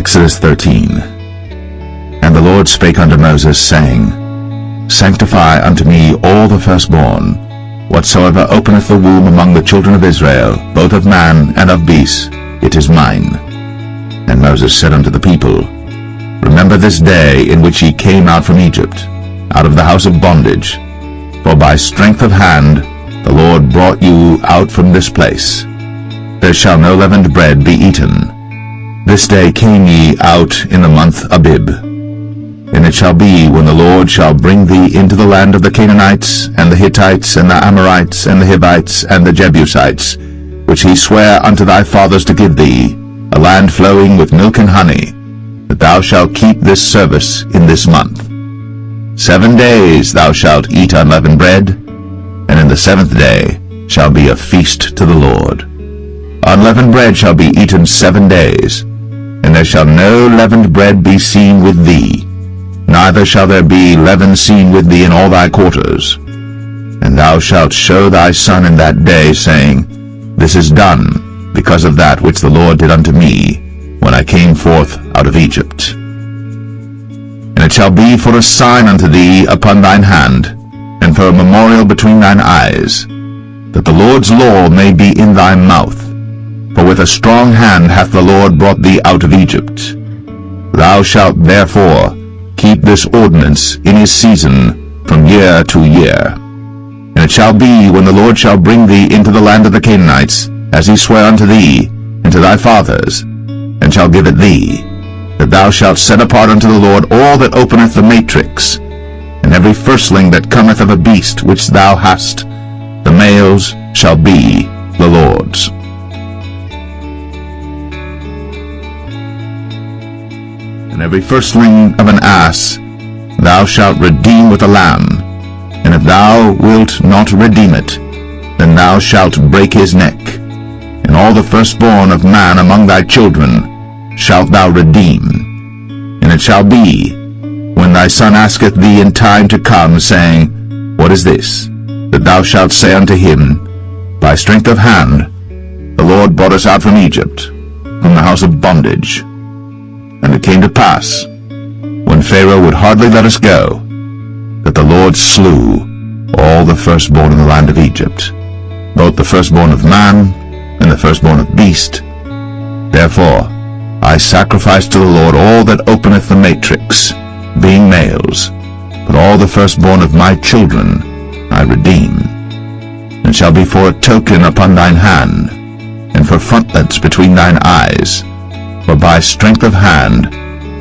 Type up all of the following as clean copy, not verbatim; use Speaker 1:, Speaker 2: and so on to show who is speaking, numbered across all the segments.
Speaker 1: Exodus 13. And the Lord spake unto Moses, saying, Sanctify unto me all the firstborn, whatsoever openeth the womb among the children of Israel, both of man and of beast, it is mine. And Moses said unto the people, Remember this day in which ye came out from Egypt, out of the house of bondage, for by strength of hand the Lord brought you out from this place. There shall no leavened bread be eaten. This day came ye out in the month Abib. And it shall be, when the Lord shall bring thee into the land of the Canaanites, and the Hittites, and the Amorites, and the Hivites, and the Jebusites, which he sware unto thy fathers to give thee, a land flowing with milk and honey, that thou shalt keep this service in this month. 7 days thou shalt eat unleavened bread, and in the 7th day shall be a feast to the Lord. Unleavened bread shall be eaten 7 days, and there shall no leavened bread be seen with thee, neither shall there be leaven seen with thee in all thy quarters. And thou shalt show thy son in that day, saying, This is done because of that which the Lord did unto me, when I came forth out of Egypt. And it shall be for a sign unto thee upon thine hand, and for a memorial between thine eyes, that the Lord's law may be in thy mouth. For with a strong hand hath the Lord brought thee out of Egypt. Thou shalt therefore keep this ordinance in his season from year to year. And it shall be, when the Lord shall bring thee into the land of the Canaanites, as he sware unto thee and to thy fathers, and shall give it thee, that thou shalt set apart unto the Lord all that openeth the matrix, and every firstling that cometh of a beast which thou hast, the males shall be the Lord's. And every firstling of an ass thou shalt redeem with a lamb, and if thou wilt not redeem it, then thou shalt break his neck. And all the firstborn of man among thy children shalt thou redeem. And it shall be, when thy son asketh thee in time to come, saying, What is this? That thou shalt say unto him, By strength of hand the Lord brought us out from Egypt, from the house of bondage. And it came to pass, when Pharaoh would hardly let us go, that the Lord slew all the firstborn in the land of Egypt, both the firstborn of man and the firstborn of beast. Therefore I sacrifice to the Lord all that openeth the matrix, being males, but all the firstborn of my children I redeem. And shall be for a token upon thine hand, and for frontlets between thine eyes, for by strength of hand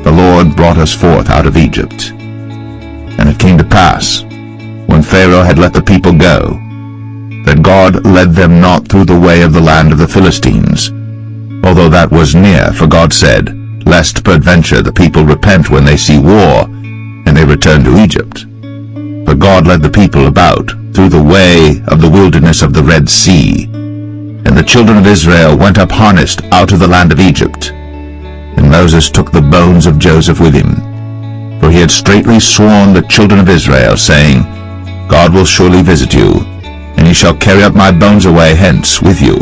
Speaker 1: the Lord brought us forth out of Egypt. And it came to pass, when Pharaoh had let the people go, that God led them not through the way of the land of the Philistines, although that was near, for God said, Lest peradventure the people repent when they see war, and they return to Egypt. But God led the people about through the way of the wilderness of the Red Sea, and the children of Israel went up harnessed out of the land of Egypt. And Moses took the bones of Joseph with him, for he had straitly sworn the children of Israel, saying, God will surely visit you, and ye shall carry up my bones away hence with you.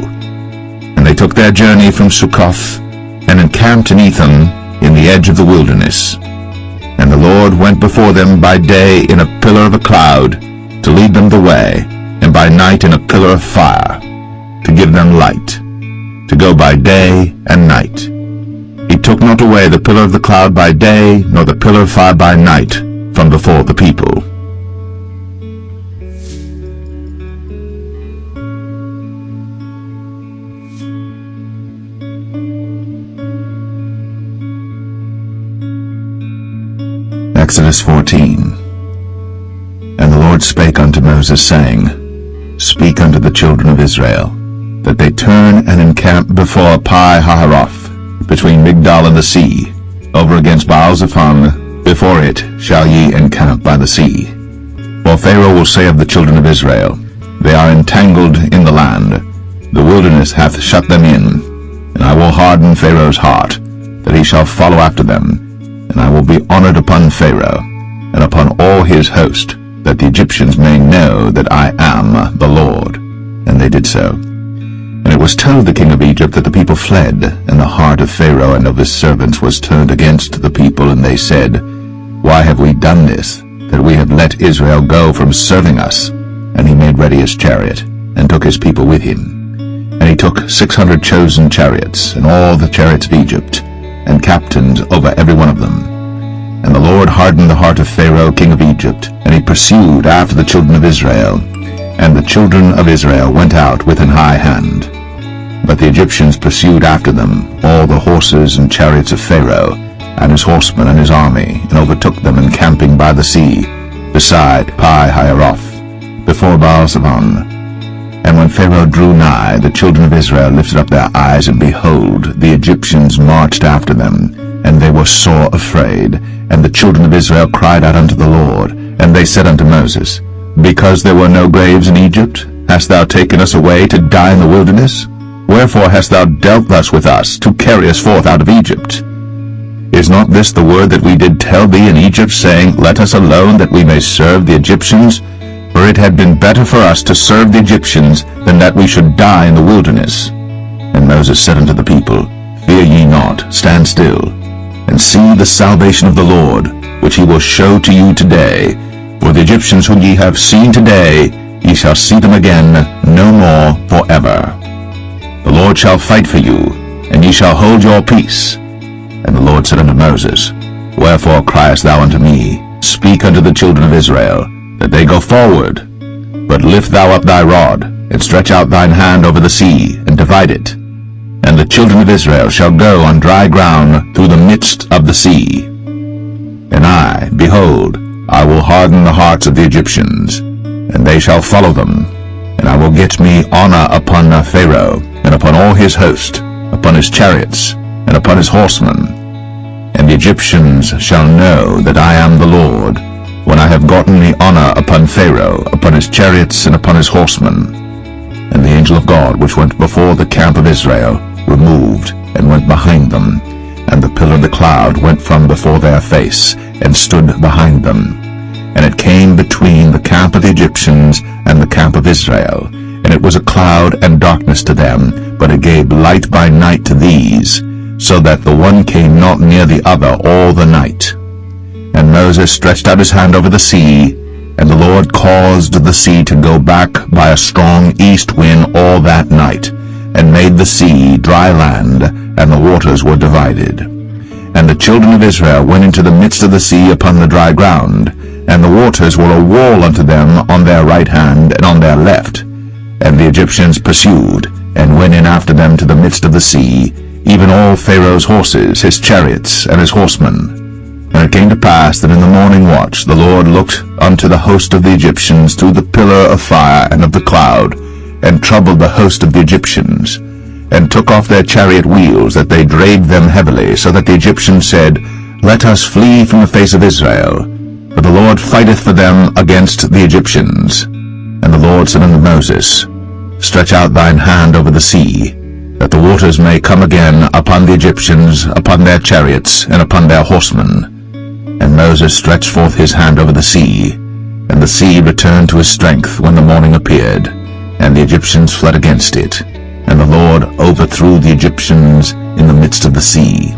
Speaker 1: And they took their journey from Succoth, and encamped in Etham in the edge of the wilderness. And the Lord went before them by day in a pillar of a cloud, to lead them the way, and by night in a pillar of fire, to give them light, to go by day and night. He took not away the pillar of the cloud by day, nor the pillar of fire by night, from before the people. Exodus 14. And the Lord spake unto Moses, saying, Speak unto the children of Israel, that they turn and encamp before Pi-hahiroth, between Migdal and the sea, over against Baal-zephon. Before it shall ye encamp by the sea. For Pharaoh will say of the children of Israel, They are entangled in the land, the wilderness hath shut them in, and I will harden Pharaoh's heart, that he shall follow after them, and I will be honored upon Pharaoh, and upon all his host, that the Egyptians may know that I am the Lord. And they did so. And it was told the king of Egypt that the people fled, and the heart of Pharaoh and of his servants was turned against the people, and they said, Why have we done this, that we have let Israel go from serving us? And he made ready his chariot, and took his people with him. And he took 600 chosen chariots, and all the chariots of Egypt, and captains over every one of them. And the Lord hardened the heart of Pharaoh king of Egypt, and he pursued after the children of Israel. And the children of Israel went out with an high hand. But the Egyptians pursued after them all the horses and chariots of Pharaoh, and his horsemen and his army, and overtook them encamping by the sea, beside Pi-hahiroth, before Baal-zebon. And when Pharaoh drew nigh, the children of Israel lifted up their eyes, and behold, the Egyptians marched after them, and they were sore afraid. And the children of Israel cried out unto the Lord, and they said unto Moses, Because there were no graves in Egypt, hast thou taken us away to die in the wilderness? Wherefore hast thou dealt thus with us, to carry us forth out of Egypt? Is not this the word that we did tell thee in Egypt, saying, Let us alone, that we may serve the Egyptians? For it had been better for us to serve the Egyptians, than that we should die in the wilderness. And Moses said unto the people, Fear ye not, stand still, and see the salvation of the Lord, which he will show to you today. For the Egyptians whom ye have seen today, ye shall see them again no more forever. The Lord shall fight for you, and ye shall hold your peace. And the Lord said unto Moses, Wherefore criest thou unto me? Speak unto the children of Israel, that they go forward. But lift thou up thy rod, and stretch out thine hand over the sea, and divide it. And the children of Israel shall go on dry ground through the midst of the sea. And I, behold, I will harden the hearts of the Egyptians, and they shall follow them. And I will get me honor upon Pharaoh, and upon all his host, upon his chariots, and upon his horsemen. And the Egyptians shall know that I am the Lord, when I have gotten me honor upon Pharaoh, upon his chariots, and upon his horsemen. And the angel of God, which went before the camp of Israel, removed, and went behind them. And the pillar of the cloud went from before their face, and stood behind them. And it came between the camp of the Egyptians and the camp of Israel. And it was a cloud and darkness to them, but it gave light by night to these, so that the one came not near the other all the night. And Moses stretched out his hand over the sea, and the Lord caused the sea to go back by a strong east wind all that night, and made the sea dry land, and the waters were divided. And the children of Israel went into the midst of the sea upon the dry ground, and the waters were a wall unto them on their right hand and on their left. And the Egyptians pursued, and went in after them to the midst of the sea, even all Pharaoh's horses, his chariots, and his horsemen. And it came to pass that in the morning watch the Lord looked unto the host of the Egyptians through the pillar of fire and of the cloud, and troubled the host of the Egyptians, and took off their chariot wheels, that they drave them heavily, so that the Egyptians said, Let us flee from the face of Israel, for the Lord fighteth for them against the Egyptians. And the Lord said unto Moses, Stretch out thine hand over the sea, that the waters may come again upon the Egyptians, upon their chariots, and upon their horsemen. And Moses stretched forth his hand over the sea, and the sea returned to his strength when the morning appeared, and the Egyptians fled against it. And the Lord overthrew the Egyptians in the midst of the sea.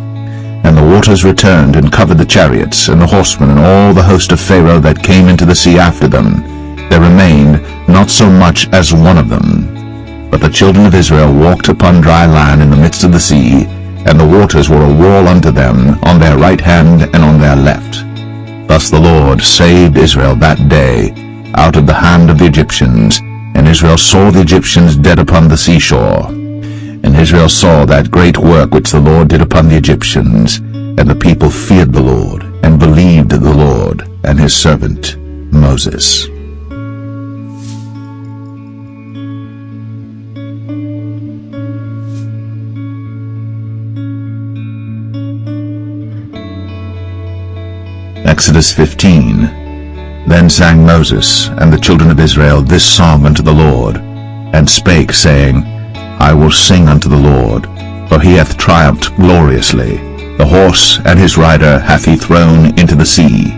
Speaker 1: And the waters returned and covered the chariots, and the horsemen, and all the host of Pharaoh that came into the sea after them. There remained not so much as one of them. But the children of Israel walked upon dry land in the midst of the sea, and the waters were a wall unto them on their right hand and on their left. Thus the Lord saved Israel that day out of the hand of the Egyptians, and Israel saw the Egyptians dead upon the seashore. And Israel saw that great work which the Lord did upon the Egyptians, and the people feared the Lord, and believed the Lord and his servant Moses. Exodus 15. Then sang Moses and the children of Israel this song unto the Lord, and spake, saying, I will sing unto the Lord, for he hath triumphed gloriously. The horse and his rider hath he thrown into the sea.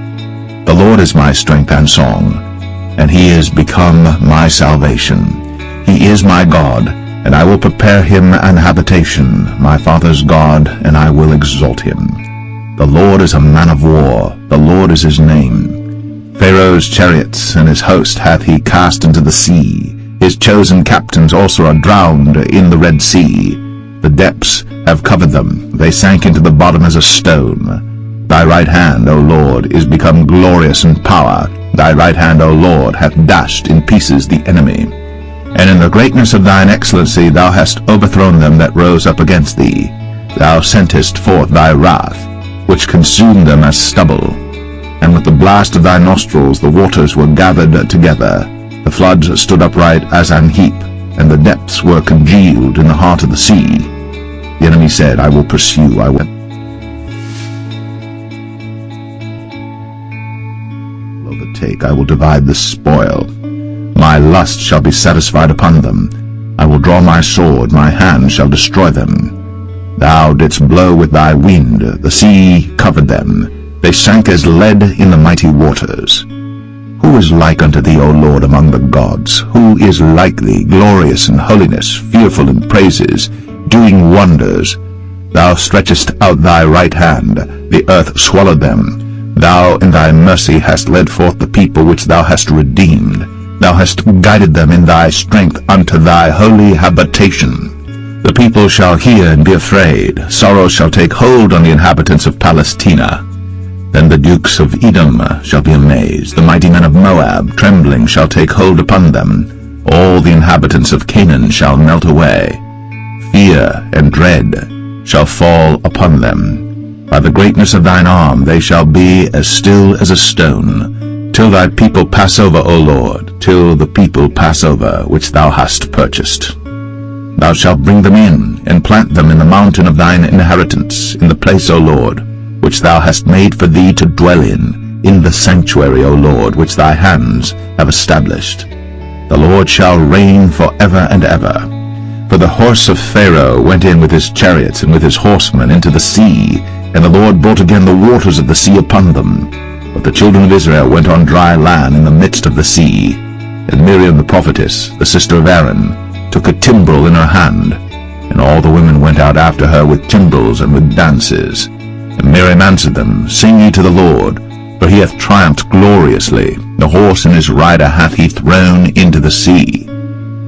Speaker 1: The Lord is my strength and song, and he is become my salvation. He is my God, And I will prepare him an habitation, my father's God, and I will exalt him. The Lord is a man of war, the Lord is his name. Pharaoh's chariots and his host hath he cast into the sea. His chosen captains also are drowned in the Red Sea. The depths have covered them, they sank into the bottom as a stone. Thy right hand, O Lord, is become glorious in power. Thy right hand, O Lord, hath dashed in pieces the enemy. And in the greatness of thine excellency thou hast overthrown them that rose up against thee. Thou sentest forth thy wrath, which consumed them as stubble. And with the blast of thy nostrils the waters were gathered together. The floods stood upright as an heap, and the depths were congealed in the heart of the sea. The enemy said, I will pursue, I will overtake, I will divide the spoil. My lust shall be satisfied upon them. I will draw my sword, my hand shall destroy them. Thou didst blow with thy wind, the sea covered them. They sank as lead in the mighty waters. Who is like unto thee, O Lord, among the gods? Who is like thee, glorious in holiness, fearful in praises, doing wonders? Thou stretchest out thy right hand, the earth swallowed them. Thou in thy mercy hast led forth the people which thou hast redeemed. Thou hast guided them in thy strength unto thy holy habitation. The people shall hear and be afraid. Sorrow shall take hold on the inhabitants of Palestina. Then the dukes of Edom shall be amazed. The mighty men of Moab, trembling, shall take hold upon them. All the inhabitants of Canaan shall melt away. Fear and dread shall fall upon them. By the greatness of thine arm they shall be as still as a stone, till thy people pass over, O Lord, till the people pass over which thou hast purchased. Thou shalt bring them in, and plant them in the mountain of thine inheritance, in the place, O Lord, which thou hast made for thee to dwell in the sanctuary, O Lord, which thy hands have established. The Lord shall reign for ever and ever. For the horse of Pharaoh went in with his chariots and with his horsemen into the sea, and the Lord brought again the waters of the sea upon them. But the children of Israel went on dry land in the midst of the sea. And Miriam the prophetess, the sister of Aaron, took a timbrel in her hand, and all the women went out after her with timbrels and with dances. And Miriam answered them, Sing ye to the Lord, for he hath triumphed gloriously. The horse and his rider hath he thrown into the sea.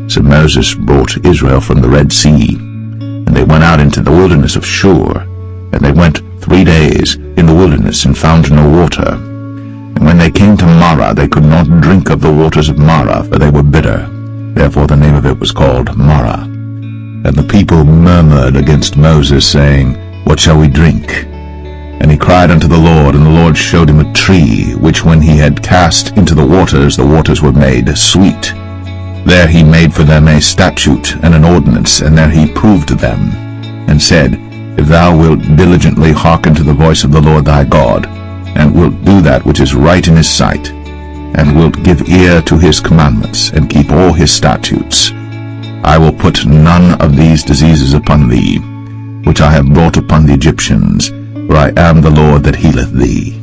Speaker 1: So Moses brought Israel from the Red Sea, and they went out into the wilderness of Shur. And they went 3 days in the wilderness and found no water. And when they came to Marah, they could not drink of the waters of Marah, for they were bitter. Therefore the name of it was called Marah. And the people murmured against Moses, saying, What shall we drink? And he cried unto the Lord, and the Lord showed him a tree, which when he had cast into the waters were made sweet. There he made for them a statute and an ordinance, and there he proved them, and said, If thou wilt diligently hearken to the voice of the Lord thy God, and wilt do that which is right in his sight, and wilt give ear to his commandments, and keep all his statutes, I will put none of these diseases upon thee, which I have brought upon the Egyptians, for I am the Lord that healeth thee.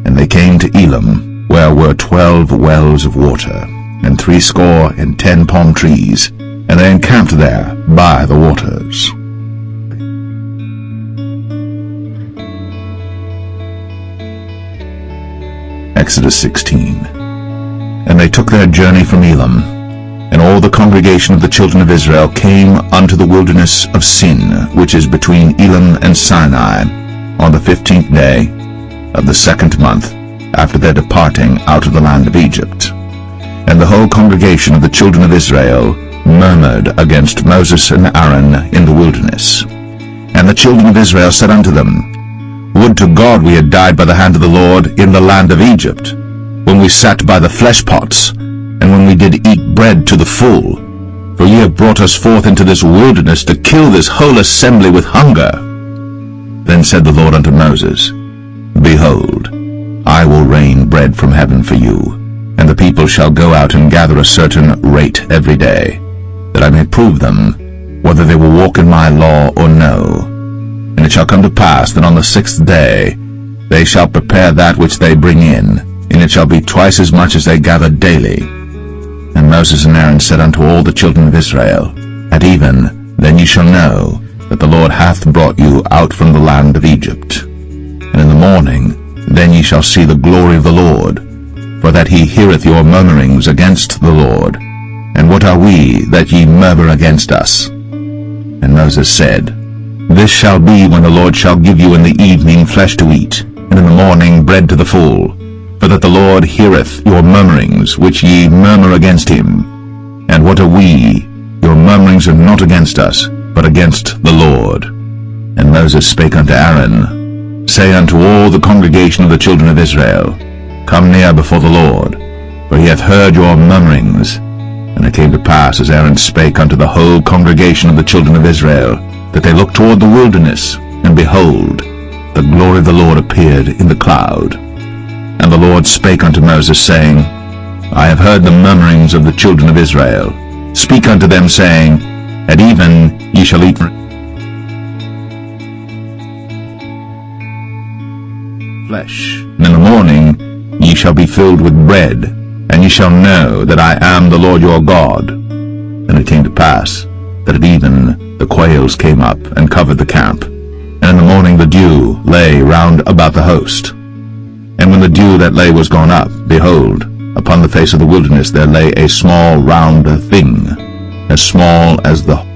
Speaker 1: And they came to Elim, where were 12 wells of water, and 70 palm trees, and they encamped there by the waters. Exodus 16. And they took their journey from Elim, and all the congregation of the children of Israel came unto the wilderness of Sin, which is between Elim and Sinai, on the 15th day of the 2nd month, after their departing out of the land of Egypt. And the whole congregation of the children of Israel murmured against Moses and Aaron in the wilderness. And the children of Israel said unto them, Would to God we had died by the hand of the Lord in the land of Egypt, when we sat by the flesh pots, and when we did eat bread to the full. For ye have brought us forth into this wilderness to kill this whole assembly with hunger. Then said the Lord unto Moses, Behold, I will rain bread from heaven for you, and the people shall go out and gather a certain rate every day, that I may prove them, whether they will walk in my law or no. And it shall come to pass that on the 6th day they shall prepare that which they bring in, and it shall be twice as much as they gather daily. And Moses and Aaron said unto all the children of Israel, At even, then ye shall know that the Lord hath brought you out from the land of Egypt. And in the morning, then ye shall see the glory of the Lord, for that he heareth your murmurings against the Lord. And what are we that ye murmur against us? And Moses said, This shall be when the Lord shall give you in the evening flesh to eat, and in the morning bread to the full, for that the Lord heareth your murmurings which ye murmur against him. And what are we? Your murmurings are not against us, but against the Lord. And Moses spake unto Aaron, Say unto all the congregation of the children of Israel, Come near before the Lord, for he hath heard your murmurings. And it came to pass, as Aaron spake unto the whole congregation of the children of Israel, that they looked toward the wilderness, and behold, the glory of the Lord appeared in the cloud. And the Lord spake unto Moses, saying, I have heard the murmurings of the children of Israel. Speak unto them, saying, At even ye shall eat flesh, and in the morning ye shall be filled with bread, and ye shall know that I am the Lord your God. And it came to pass that at even the quails came up and covered the camp, and in the morning the dew lay round about the host. And when the dew that lay was gone up, behold, upon the face of the wilderness there lay a small round thing, as small as the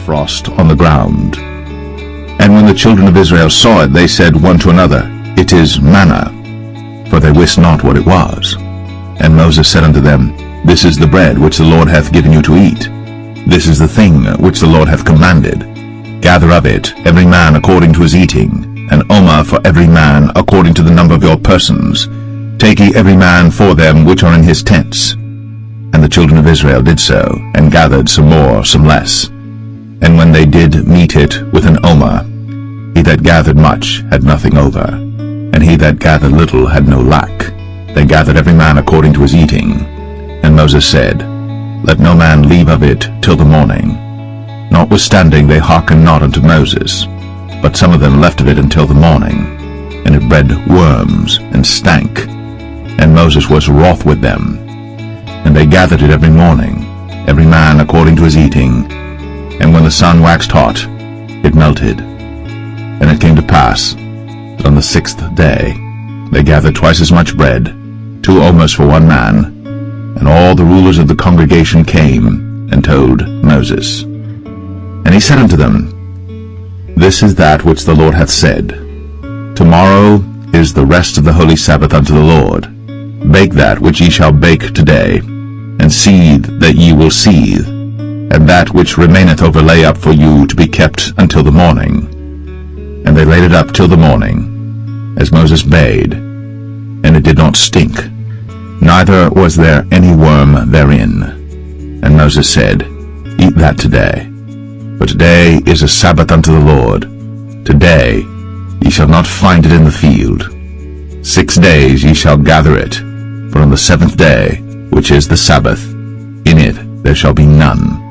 Speaker 1: frost on the ground. And when the children of Israel saw it, they said one to another, It is manna, for they wist not what it was. And Moses said unto them, This is the bread which the Lord hath given you to eat. This is the thing which the Lord hath commanded. Gather of it every man according to his eating, an omer for every man according to the number of your persons. Take ye every man for them which are in his tents. And the children of Israel did so, and gathered some more, some less. And when they did meet it with an omer, he that gathered much had nothing over, and he that gathered little had no lack. They gathered every man according to his eating. And Moses said, Let no man leave of it till the morning. Notwithstanding they hearkened not unto Moses, but some of them left of it until the morning. And it bred worms, and stank. And Moses was wroth with them. And they gathered it every morning, every man according to his eating. And when the sun waxed hot, it melted. And it came to pass that on the 6th day they gathered twice as much bread, 2 omers for one man. And all the rulers of the congregation came and told Moses. And he said unto them, This is that which the Lord hath said. Tomorrow is the rest of the holy Sabbath unto the Lord. Bake that which ye shall bake today, and seethe that ye will seethe, and that which remaineth over lay up for you to be kept until the morning. And they laid it up till the morning, as Moses bade, and it did not stink, neither was there any worm therein. And Moses said, Eat that today, for today is a Sabbath unto the Lord. Today ye shall not find it in the field. 6 days ye shall gather it, for on the 7th day, which is the Sabbath, in it there shall be none.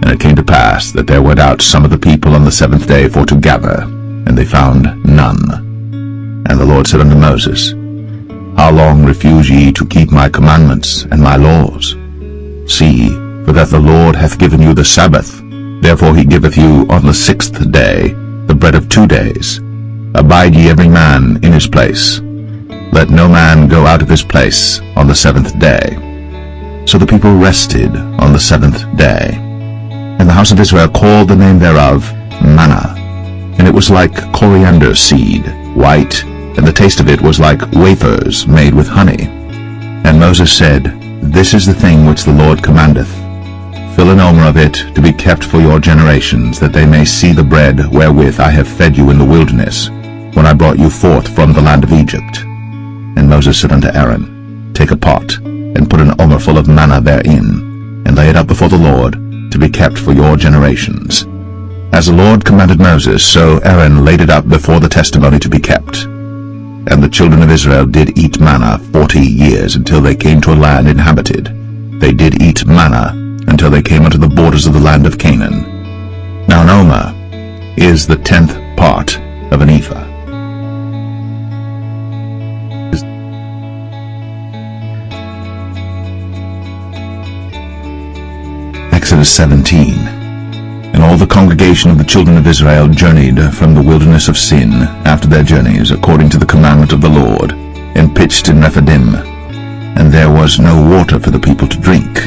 Speaker 1: And it came to pass that there went out some of the people on the 7th day for to gather, and they found none. And the Lord said unto Moses, How long refuse ye to keep my commandments and my laws? See, for that the Lord hath given you the Sabbath, therefore he giveth you on the 6th day the bread of 2 days. Abide ye every man in his place. Let no man go out of his place on the 7th day. So the people rested on the 7th day. And the house of Israel called the name thereof manna. And it was like coriander seed, white, and the taste of it was like wafers made with honey. And Moses said, This is the thing which the Lord commandeth. Fill an omer of it to be kept for your generations, that they may see the bread wherewith I have fed you in the wilderness, when I brought you forth from the land of Egypt. And Moses said unto Aaron, Take a pot, and put an omer full of manna therein, and lay it up before the Lord, to be kept for your generations. As the Lord commanded Moses, so Aaron laid it up before the testimony to be kept. And the children of Israel did eat manna 40 years, until they came to a land inhabited. They did eat manna until they came unto the borders of the land of Canaan. Now an omer is the 10th part of an ephah. Exodus 17. And all the congregation of the children of Israel journeyed from the wilderness of Sin after their journeys, according to the commandment of the Lord, and pitched in Rephidim. And there was no water for the people to drink.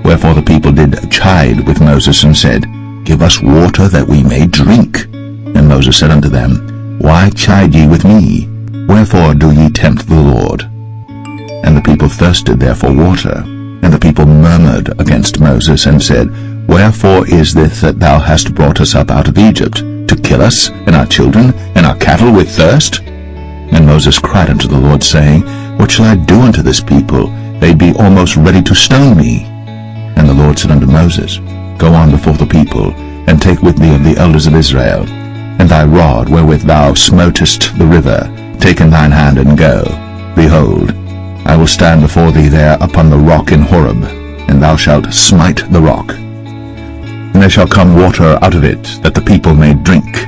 Speaker 1: Wherefore the people did chide with Moses, and said, Give us water that we may drink. And Moses said unto them, Why chide ye with me? Wherefore do ye tempt the Lord? And the people thirsted there for water. And the people murmured against Moses, and said, Wherefore is this that thou hast brought us up out of Egypt, to kill us, and our children, and our cattle with thirst? And Moses cried unto the Lord, saying, What shall I do unto this people? They be almost ready to stone me. And the Lord said unto Moses, Go on before the people, and take with thee of the elders of Israel, and thy rod wherewith thou smotest the river, take in thine hand, and go. Behold, I will stand before thee there upon the rock in Horeb, and thou shalt smite the rock. And there shall come water out of it, that the people may drink.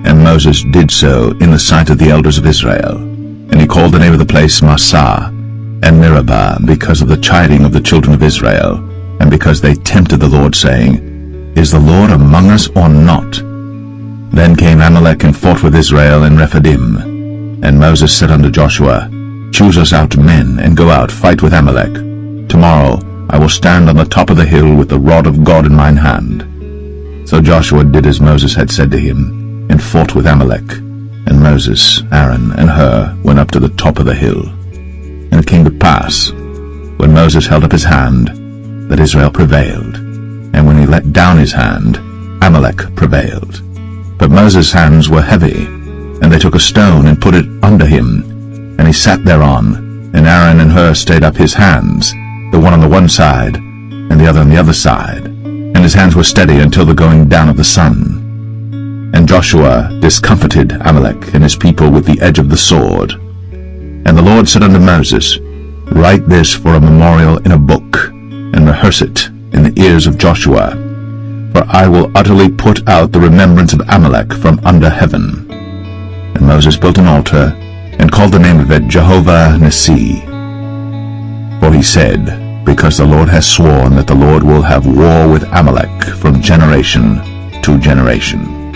Speaker 1: And Moses did so in the sight of the elders of Israel. And he called the name of the place Massah and Meribah, because of the chiding of the children of Israel, and because they tempted the Lord, saying, Is the Lord among us or not? Then came Amalek and fought with Israel in Rephidim. And Moses said unto Joshua, Choose us out men, and go out, fight with Amalek. Tomorrow I will stand on the top of the hill with the rod of God in mine hand. So Joshua did as Moses had said to him, and fought with Amalek. And Moses, Aaron, and Hur went up to the top of the hill. And it came to pass, when Moses held up his hand, that Israel prevailed. And when he let down his hand, Amalek prevailed. But Moses' hands were heavy, and they took a stone and put it under him, and he sat thereon, and Aaron and Hur stayed up his hands, the one on the one side, and the other on the other side, and his hands were steady until the going down of the sun. And Joshua discomfited Amalek and his people with the edge of the sword. And the Lord said unto Moses, Write this for a memorial in a book, and rehearse it in the ears of Joshua. For I will utterly put out the remembrance of Amalek from under heaven. And Moses built an altar, and called the name of it Jehovah Nissi. For he said, Because the Lord has sworn that the Lord will have war with Amalek from generation to generation.